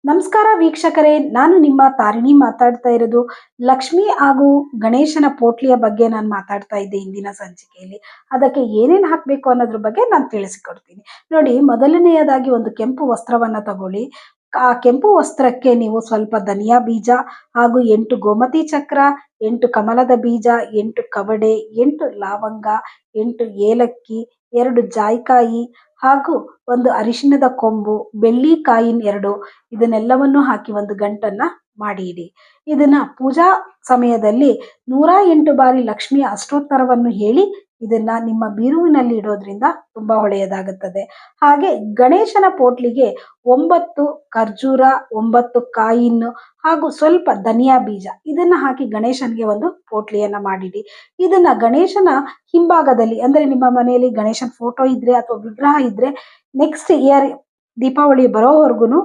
ನಮಸ್ಕಾರ ವೀಕ್ಷಕರೇ, ನಾನು ನಿಮ್ಮ ತಾರಿಣಿ ಮಾತಾಡ್ತಾ ಇರೋದು. ಲಕ್ಷ್ಮಿ ಹಾಗೂ ಗಣೇಶನ ಪೋಟ್ಲಿಯ ಬಗ್ಗೆ ನಾನು ಮಾತಾಡ್ತಾ ಇದ್ದೆ ಇಂದಿನ ಸಂಚಿಕೆಯಲ್ಲಿ. ಅದಕ್ಕೆ ಏನೇನು ಹಾಕಬೇಕು ಅನ್ನೋದ್ರ ಬಗ್ಗೆ ನಾನು ತಿಳಿಸಿಕೊಡ್ತೀನಿ. ನೋಡಿ, ಮೊದಲನೆಯದಾಗಿ ಒಂದು ಕೆಂಪು ವಸ್ತ್ರವನ್ನ ತಗೊಳ್ಳಿ. ಆ ಕೆಂಪು ವಸ್ತ್ರಕ್ಕೆ ನೀವು ಸ್ವಲ್ಪ ಧನಿಯಾ ಬೀಜ ಹಾಗೂ 8 ಗೋಮತಿ ಚಕ್ರ, 8 ಕಮಲದ ಬೀಜ, 8 ಕವಡೆ, 8 ಲವಂಗ, 8 ಏಲಕ್ಕಿ, 2 ಜಾಯಿಕಾಯಿ ಹಾಗೂ ಒಂದು ಅರಿಶಿಣದ ಕೊಂಬು, ಬೆಳ್ಳಿ ಕಾಯಿನ್ 2, ಇದನ್ನೆಲ್ಲವನ್ನು ಹಾಕಿ ಒಂದು ಗಂಟನ್ನ ಮಾಡಿ ಇಡಿ. ಇದನ್ನ ಪೂಜಾ ಸಮಯದಲ್ಲಿ 108 ಬಾರಿ ಲಕ್ಷ್ಮಿಯ ಅಷ್ಟೋತ್ತರವನ್ನು ಹೇಳಿ ಇದನ್ನ ನಿಮ್ಮ ಬೀರುವಿನಲ್ಲಿ ಇಡೋದ್ರಿಂದ ತುಂಬಾ ಒಳ್ಳೆಯದಾಗುತ್ತದೆ. ಹಾಗೆ ಗಣೇಶನ ಪೋಟ್ಲಿಗೆ 9 ಖರ್ಜೂರ, 9 ಕಾಯಿನ್ ಹಾಗೂ ಸ್ವಲ್ಪ ಧನಿಯಾ ಬೀಜ ಇದನ್ನ ಹಾಕಿ ಗಣೇಶನಿಗೆ ಒಂದು ಪೋಟ್ಲಿಯನ್ನ ಮಾಡಿಡಿ. ಇದನ್ನ ಗಣೇಶನ ಹಿಂಭಾಗದಲ್ಲಿ, ಅಂದ್ರೆ ನಿಮ್ಮ ಮನೆಯಲ್ಲಿ ಗಣೇಶನ ಫೋಟೋ ಇದ್ರೆ ಅಥವಾ ವಿಗ್ರಹ ಇದ್ರೆ, ನೆಕ್ಸ್ಟ್ ಇಯರ್ ದೀಪಾವಳಿ ಬರೋವರೆಗೂ